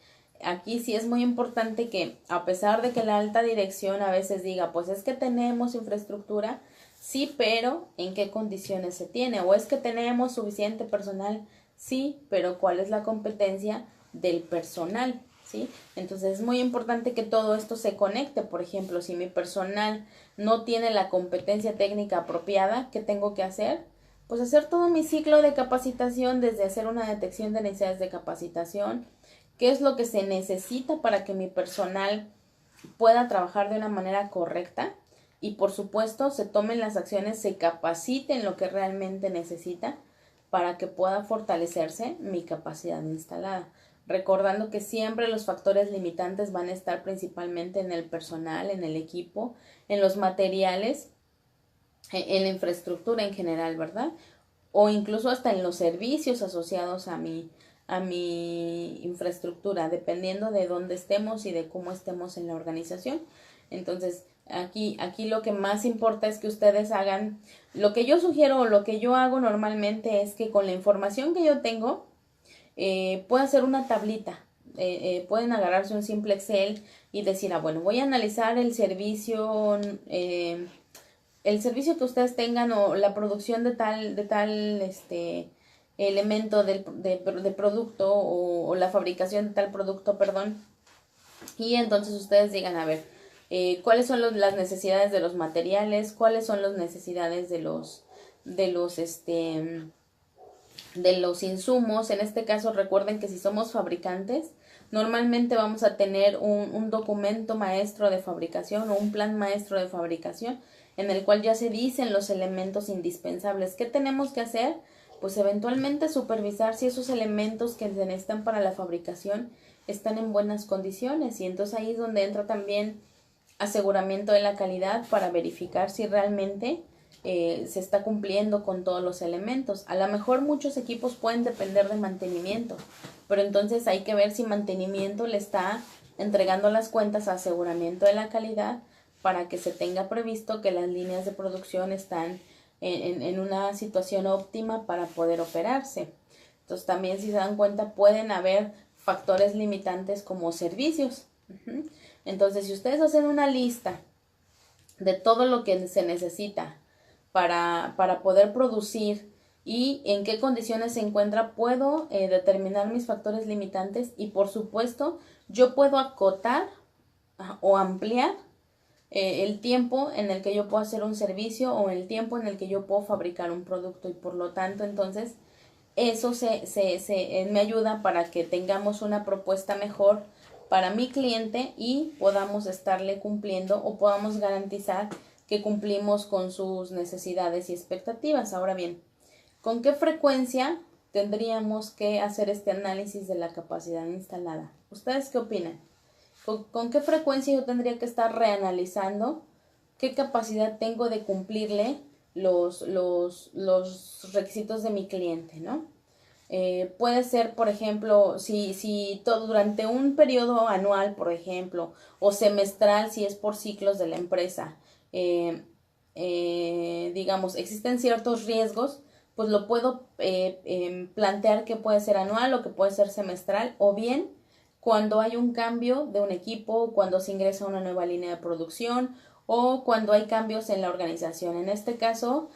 aquí sí es muy importante que, a pesar de que la alta dirección a veces diga, pues es que tenemos infraestructura, sí, pero ¿en qué condiciones se tiene? O es que tenemos suficiente personal, sí, pero ¿cuál es la competencia del personal? ¿Sí? Entonces es muy importante que todo esto se conecte. Por ejemplo, si mi personal no tiene la competencia técnica apropiada, ¿qué tengo que hacer? Pues hacer todo mi ciclo de capacitación, desde hacer una detección de necesidades de capacitación, qué es lo que se necesita para que mi personal pueda trabajar de una manera correcta, y por supuesto se tomen las acciones, se capacite en lo que realmente necesita para que pueda fortalecerse mi capacidad instalada. Recordando que siempre los factores limitantes van a estar principalmente en el personal, en el equipo, en los materiales, en la infraestructura en general, ¿verdad? O incluso hasta en los servicios asociados a mi infraestructura, dependiendo de dónde estemos y de cómo estemos en la organización. Entonces, Aquí lo que más importa es que ustedes hagan, lo que yo sugiero o lo que yo hago normalmente es que con la información que yo tengo, puedo hacer una tablita. Pueden agarrarse un simple Excel y decir, bueno, voy a analizar el servicio que ustedes tengan o la producción de tal elemento de producto o la fabricación de tal producto, perdón. Y entonces ustedes digan, a ver, cuáles son las necesidades de los materiales, cuáles son las necesidades de los insumos. En este caso, recuerden que si somos fabricantes, normalmente vamos a tener un documento maestro de fabricación o un plan maestro de fabricación en el cual ya se dicen los elementos indispensables. ¿Qué tenemos que hacer? Pues eventualmente supervisar si esos elementos que se necesitan para la fabricación están en buenas condiciones, y entonces ahí es donde entra también aseguramiento de la calidad para verificar si realmente se está cumpliendo con todos los elementos. A lo mejor muchos equipos pueden depender de mantenimiento, pero entonces hay que ver si mantenimiento le está entregando las cuentas a aseguramiento de la calidad para que se tenga previsto que las líneas de producción están en una situación óptima para poder operarse. Entonces también, si se dan cuenta, pueden haber factores limitantes como servicios. Entonces, si ustedes hacen una lista de todo lo que se necesita para poder producir y en qué condiciones se encuentra, puedo determinar mis factores limitantes, y por supuesto yo puedo acotar o ampliar el tiempo en el que yo puedo hacer un servicio o el tiempo en el que yo puedo fabricar un producto, y por lo tanto entonces eso me ayuda para que tengamos una propuesta mejor para mi cliente y podamos estarle cumpliendo o podamos garantizar que cumplimos con sus necesidades y expectativas. Ahora bien, ¿con qué frecuencia tendríamos que hacer este análisis de la capacidad instalada? ¿Ustedes qué opinan? ¿Con qué frecuencia yo tendría que estar reanalizando qué capacidad tengo de cumplirle los requisitos de mi cliente, ¿no? Puede ser, por ejemplo, si todo durante un periodo anual, por ejemplo, o semestral, si es por ciclos de la empresa, digamos, existen ciertos riesgos, pues lo puedo plantear que puede ser anual o que puede ser semestral, o bien cuando hay un cambio de un equipo, cuando se ingresa una nueva línea de producción o cuando hay cambios en la organización. En este caso,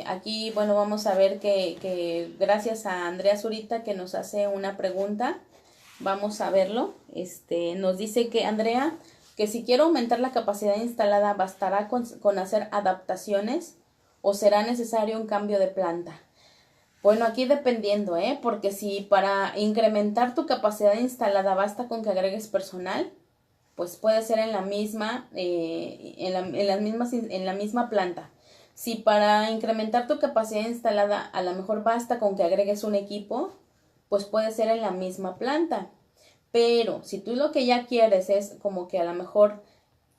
aquí, bueno, vamos a ver que gracias a Andrea Zurita que nos hace una pregunta, vamos a verlo. Nos dice que Andrea, que si quiero aumentar la capacidad instalada, ¿bastará con hacer adaptaciones o será necesario un cambio de planta? Bueno, aquí dependiendo, porque si para incrementar tu capacidad instalada basta con que agregues personal, pues puede ser en la misma, en la misma planta. Si para incrementar tu capacidad instalada a lo mejor basta con que agregues un equipo, pues puede ser en la misma planta. Pero si tú lo que ya quieres es como que a lo mejor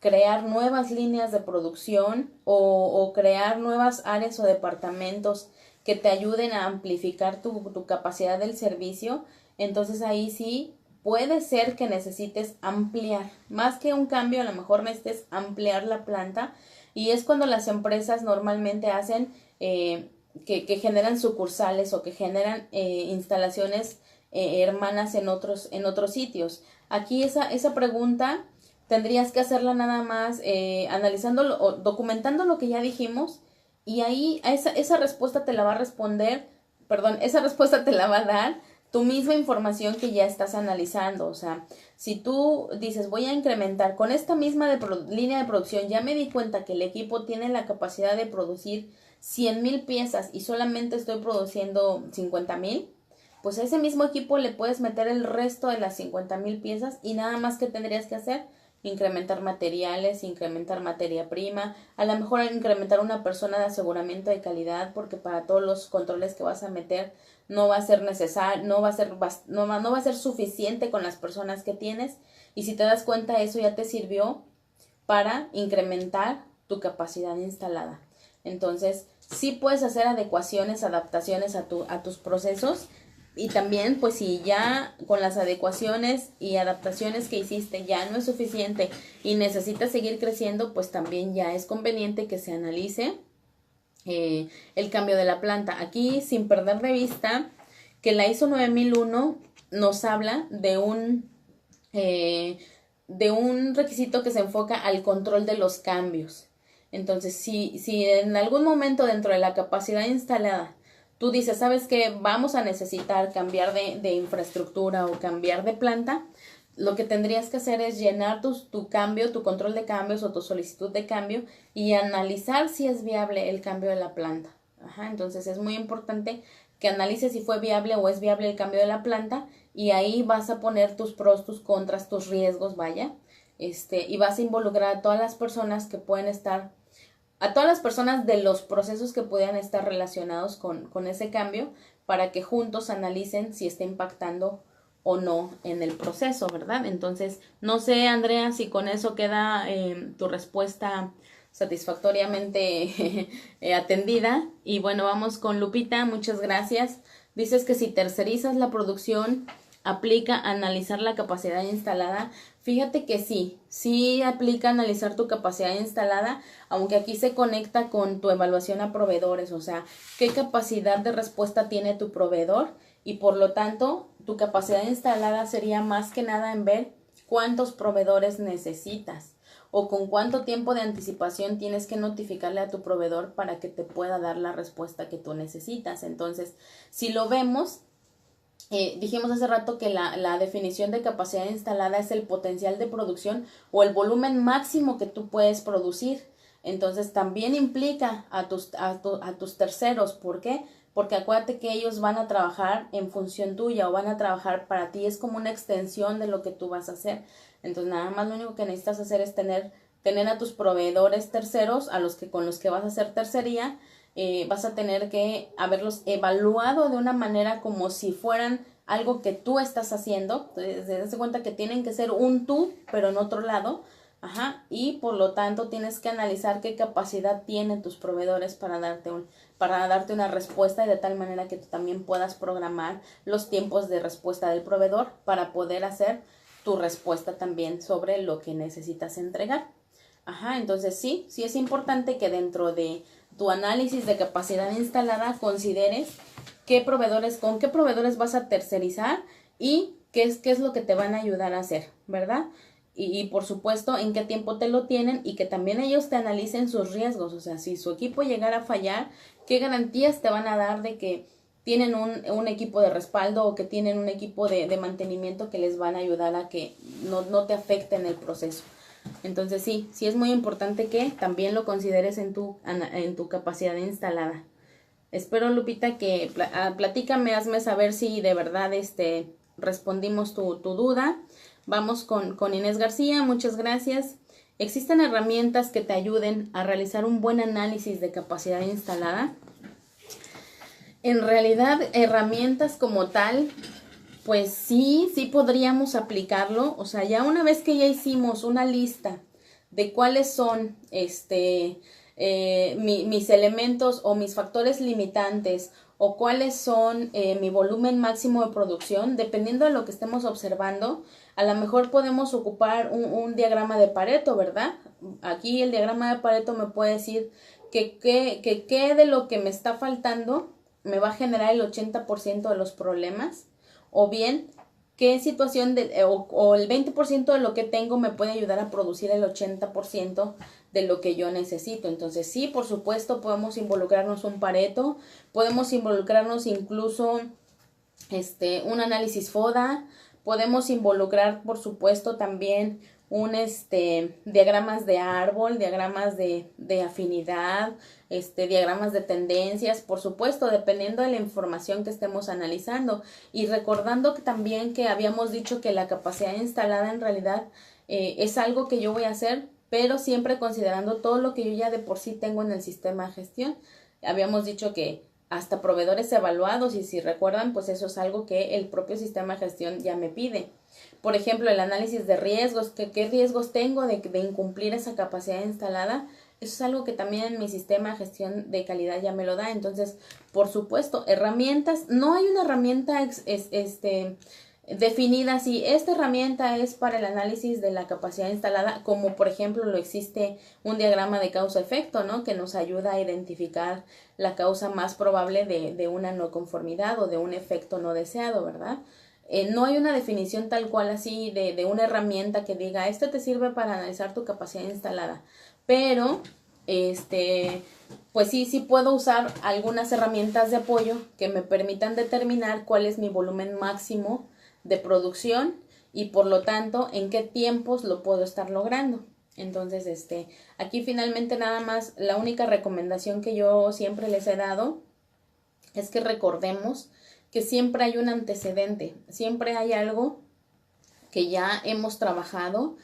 crear nuevas líneas de producción o crear nuevas áreas o departamentos que te ayuden a amplificar tu capacidad del servicio, entonces ahí sí puede ser que necesites ampliar. Más que un cambio, a lo mejor necesites ampliar la planta, y es cuando las empresas normalmente hacen que generan sucursales o que generan instalaciones hermanas en otros sitios. Aquí esa pregunta tendrías que hacerla nada más analizando o documentando lo que ya dijimos, y ahí esa respuesta te la va a responder, perdón, esa respuesta te la va a dar tu misma información que ya estás analizando. O sea, si tú dices voy a incrementar con esta misma línea de producción, ya me di cuenta que el equipo tiene la capacidad de producir 100,000 piezas y solamente estoy produciendo 50,000, pues a ese mismo equipo le puedes meter el resto de las 50,000 piezas, y nada más que tendrías que hacer, incrementar materiales, incrementar materia prima, a lo mejor incrementar una persona de aseguramiento de calidad, porque para todos los controles que vas a meter no va a ser necesario, no va a ser suficiente con las personas que tienes, y si te das cuenta eso ya te sirvió para incrementar tu capacidad instalada. Entonces, sí puedes hacer adecuaciones, adaptaciones a tus procesos, Y también, pues si ya con las adecuaciones y adaptaciones que hiciste ya no es suficiente y necesitas seguir creciendo, pues también ya es conveniente que se analice el cambio de la planta. Aquí, sin perder de vista que la ISO 9001 nos habla de un requisito que se enfoca al control de los cambios. Entonces, si en algún momento dentro de la capacidad instalada tú dices, ¿sabes qué? Vamos a necesitar cambiar de infraestructura o cambiar de planta, lo que tendrías que hacer es llenar tu cambio, tu control de cambios o tu solicitud de cambio y analizar si es viable el cambio de la planta. Ajá, entonces es muy importante que analices si fue viable o es viable el cambio de la planta y ahí vas a poner tus pros, tus contras, tus riesgos, vaya, y vas a involucrar a todas las personas que pueden estar, a todas las personas de los procesos que puedan estar relacionados con ese cambio para que juntos analicen si está impactando o no en el proceso, ¿verdad? Entonces, no sé, Andrea, si con eso queda tu respuesta satisfactoriamente atendida. Y bueno, vamos con Lupita, muchas gracias. Dices que si tercerizas la producción, aplica analizar la capacidad instalada. Fíjate que sí aplica analizar tu capacidad instalada, aunque aquí se conecta con tu evaluación a proveedores, o sea, qué capacidad de respuesta tiene tu proveedor y por lo tanto tu capacidad instalada sería más que nada en ver cuántos proveedores necesitas o con cuánto tiempo de anticipación tienes que notificarle a tu proveedor para que te pueda dar la respuesta que tú necesitas. Entonces, si lo vemos, dijimos hace rato que la definición de capacidad instalada es el potencial de producción o el volumen máximo que tú puedes producir. Entonces también implica a tus terceros. ¿Por qué? Porque acuérdate que ellos van a trabajar en función tuya o van a trabajar para ti. Es como una extensión de lo que tú vas a hacer. Entonces nada más lo único que necesitas hacer es tener a tus proveedores terceros con los que vas a hacer tercería. Vas a tener que haberlos evaluado de una manera como si fueran algo que tú estás haciendo. Entonces, te das cuenta que tienen que ser un tú, pero en otro lado. Ajá, y por lo tanto tienes que analizar qué capacidad tienen tus proveedores para darte una respuesta y de tal manera que tú también puedas programar los tiempos de respuesta del proveedor para poder hacer tu respuesta también sobre lo que necesitas entregar. Ajá, entonces sí es importante que dentro de tu análisis de capacidad instalada consideres con qué proveedores vas a tercerizar y qué es lo que te van a ayudar a hacer, ¿verdad? Y por supuesto en qué tiempo te lo tienen y que también ellos te analicen sus riesgos, o sea, si su equipo llegara a fallar, ¿qué garantías te van a dar de que tienen un equipo de respaldo o que tienen un equipo de mantenimiento que les van a ayudar a que no te afecte en el proceso? Entonces sí es muy importante que también lo consideres en tu capacidad instalada. Espero, Lupita, que platícame, hazme saber si de verdad respondimos tu duda. Vamos con Inés García, muchas gracias. ¿Existen herramientas que te ayuden a realizar un buen análisis de capacidad instalada? En realidad, herramientas como tal, pues sí podríamos aplicarlo. O sea, ya una vez que ya hicimos una lista de cuáles son mis elementos o mis factores limitantes o cuáles son mi volumen máximo de producción, dependiendo de lo que estemos observando, a lo mejor podemos ocupar un diagrama de Pareto, ¿verdad? Aquí el diagrama de Pareto me puede decir que de lo que me está faltando me va a generar el 80% de los problemas, o bien qué situación o el 20% de lo que tengo me puede ayudar a producir el 80% de lo que yo necesito. Entonces sí, por supuesto, podemos involucrarnos un Pareto, podemos involucrarnos incluso un análisis FODA, podemos involucrar, por supuesto, también diagramas de árbol, diagramas de afinidad, diagramas de tendencias, por supuesto, dependiendo de la información que estemos analizando. Y recordando que también que habíamos dicho que la capacidad instalada en realidad es algo que yo voy a hacer, pero siempre considerando todo lo que yo ya de por sí tengo en el sistema de gestión. Habíamos dicho que hasta proveedores evaluados, y si recuerdan, pues eso es algo que el propio sistema de gestión ya me pide. Por ejemplo, el análisis de riesgos, ¿qué riesgos tengo de incumplir esa capacidad instalada? Eso es algo que también en mi sistema de gestión de calidad ya me lo da. Entonces, por supuesto, herramientas, no hay una herramienta definida así. Esta herramienta es para el análisis de la capacidad instalada, como por ejemplo lo existe un diagrama de causa-efecto, ¿no? Que nos ayuda a identificar la causa más probable de una no conformidad o de un efecto no deseado, ¿verdad? No hay una definición tal cual así de una herramienta que diga, esto te sirve para analizar tu capacidad instalada, pero pues sí puedo usar algunas herramientas de apoyo que me permitan determinar cuál es mi volumen máximo de producción y por lo tanto en qué tiempos lo puedo estar logrando. Entonces, aquí finalmente nada más la única recomendación que yo siempre les he dado es que recordemos que siempre hay un antecedente, siempre hay algo que ya hemos trabajado,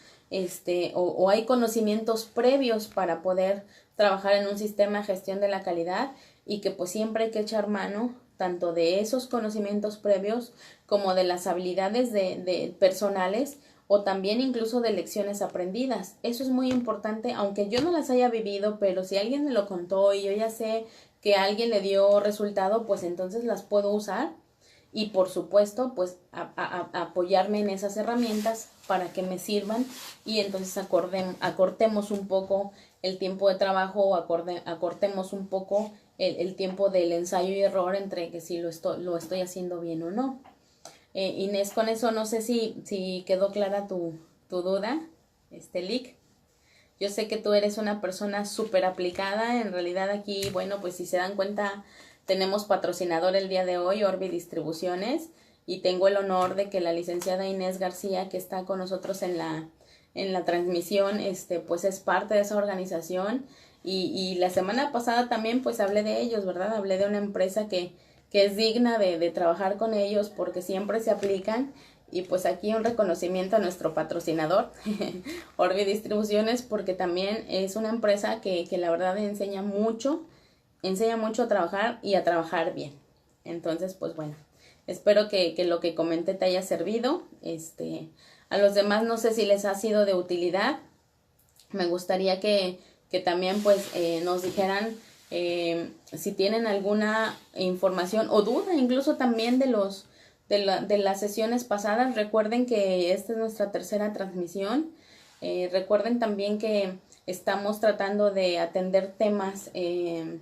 o hay conocimientos previos para poder trabajar en un sistema de gestión de la calidad y que pues siempre hay que echar mano tanto de esos conocimientos previos como de las habilidades de personales o también incluso de lecciones aprendidas. Eso es muy importante, aunque yo no las haya vivido, pero si alguien me lo contó y yo ya sé que a alguien le dio resultado, pues entonces las puedo usar y por supuesto pues apoyarme en esas herramientas para que me sirvan y entonces acortemos un poco el tiempo de trabajo o acortemos un poco el tiempo del ensayo y error entre que si lo estoy haciendo bien o no. Inés, con eso no sé si quedó clara tu duda, Lick. Yo sé que tú eres una persona súper aplicada. En realidad aquí, bueno, pues si se dan cuenta, tenemos patrocinador el día de hoy, Orbi Distribuciones, y tengo el honor de que la licenciada Inés García, que está con nosotros en la transmisión, pues es parte de esa organización. Y la semana pasada también pues hablé de ellos, ¿verdad? Hablé de una empresa que es digna de trabajar con ellos porque siempre se aplican. Y pues aquí un reconocimiento a nuestro patrocinador, Orbi Distribuciones, porque también es una empresa que la verdad enseña mucho a trabajar y a trabajar bien. Entonces, pues bueno, espero que lo que comenté te haya servido. A los demás no sé si les ha sido de utilidad. Me gustaría que también pues nos dijeran si tienen alguna información o duda incluso también de las sesiones pasadas. Recuerden que esta es nuestra tercera transmisión. Recuerden también que estamos tratando de atender temas que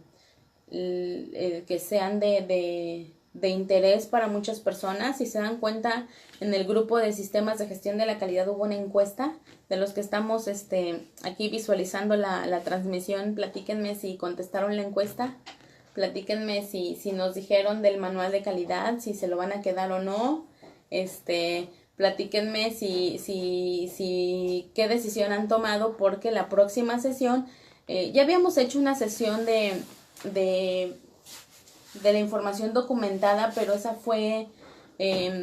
sean de interés para muchas personas. Si se dan cuenta, en el grupo de sistemas de gestión de la calidad hubo una encuesta. De los que estamos aquí visualizando la transmisión, platíquenme si contestaron la encuesta. Platíquenme si nos dijeron del manual de calidad, si se lo van a quedar o no. Platíquenme qué decisión han tomado, porque la próxima sesión, ya habíamos hecho una sesión de la información documentada, pero esa fue,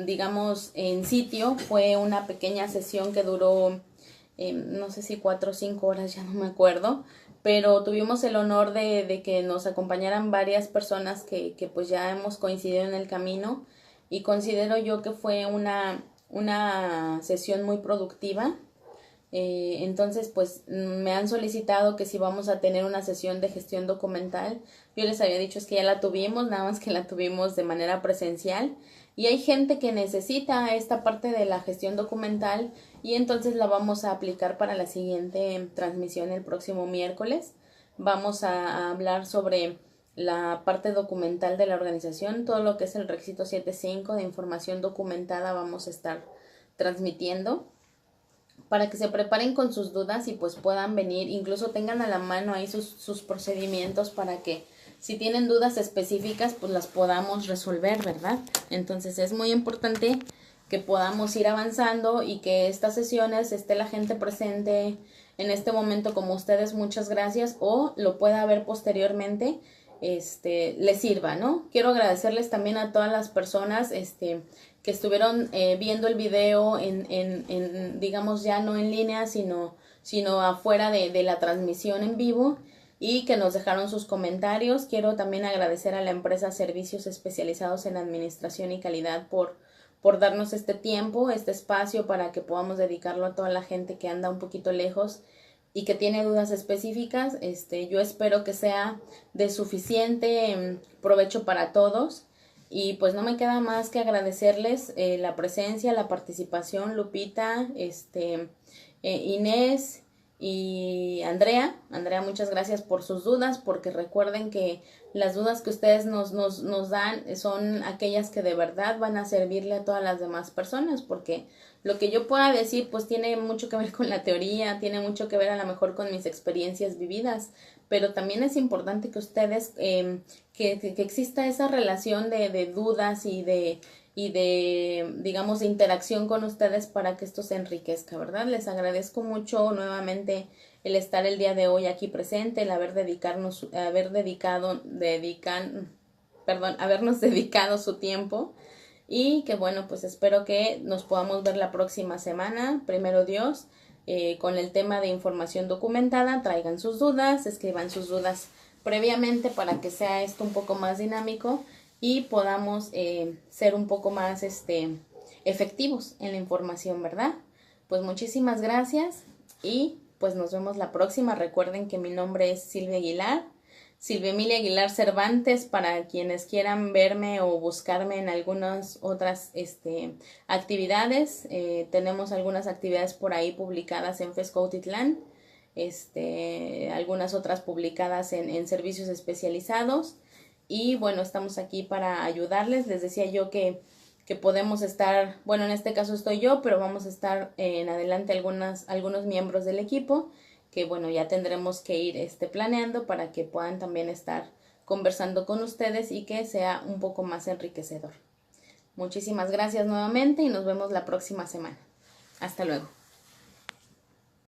digamos, en sitio. Fue una pequeña sesión que duró, no sé si 4 o 5 horas, ya no me acuerdo. Pero tuvimos el honor de que nos acompañaran varias personas que pues ya hemos coincidido en el camino, y considero yo que fue una sesión muy productiva. Entonces pues me han solicitado que si vamos a tener una sesión de gestión documental. Yo les había dicho es que ya la tuvimos, nada más que la tuvimos de manera presencial, y hay gente que necesita esta parte de la gestión documental y entonces la vamos a aplicar para la siguiente transmisión el próximo miércoles. Vamos a hablar sobre la parte documental de la organización, todo lo que es el requisito 7.5 de información documentada vamos a estar transmitiendo para que se preparen con sus dudas y pues puedan venir, incluso tengan a la mano ahí sus procedimientos para que si tienen dudas específicas pues las podamos resolver, ¿verdad? Entonces es muy importante que podamos ir avanzando y que estas sesiones esté la gente presente en este momento como ustedes, muchas gracias, o lo pueda ver posteriormente, les sirva, ¿no? Quiero agradecerles también a todas las personas que estuvieron viendo el video digamos ya no en línea, sino afuera de la transmisión en vivo, y que nos dejaron sus comentarios. Quiero también agradecer a la empresa Servicios Especializados en Administración y Calidad por darnos este tiempo, este espacio para que podamos dedicarlo a toda la gente que anda un poquito lejos y que tiene dudas específicas, yo espero que sea de suficiente provecho para todos. Y pues no me queda más que agradecerles la presencia, la participación, Lupita, Inés y Andrea. Andrea, muchas gracias por sus dudas, porque recuerden que las dudas que ustedes nos dan son aquellas que de verdad van a servirle a todas las demás personas, porque lo que yo pueda decir pues tiene mucho que ver con la teoría, tiene mucho que ver a lo mejor con mis experiencias vividas, pero también es importante que ustedes, que exista esa relación de dudas y de, digamos, de interacción con ustedes para que esto se enriquezca, ¿verdad? Les agradezco mucho nuevamente el estar el día de hoy aquí presente, el habernos dedicado su tiempo, y que bueno, pues espero que nos podamos ver la próxima semana, primero Dios, con el tema de información documentada. Traigan sus dudas, escriban sus dudas previamente para que sea esto un poco más dinámico y podamos ser un poco más efectivos en la información, ¿verdad? Pues muchísimas gracias y pues nos vemos la próxima. Recuerden que mi nombre es Silvia Aguilar, Silvia Emilia Aguilar Cervantes, para quienes quieran verme o buscarme en algunas otras actividades. Tenemos algunas actividades por ahí publicadas en FESCO-Autitlán, algunas otras publicadas en servicios especializados. Y bueno, estamos aquí para ayudarles. Les decía yo que podemos estar, bueno, en este caso estoy yo, pero vamos a estar en adelante algunos miembros del equipo, que bueno, ya tendremos que ir planeando para que puedan también estar conversando con ustedes y que sea un poco más enriquecedor. Muchísimas gracias nuevamente y nos vemos la próxima semana. Hasta luego.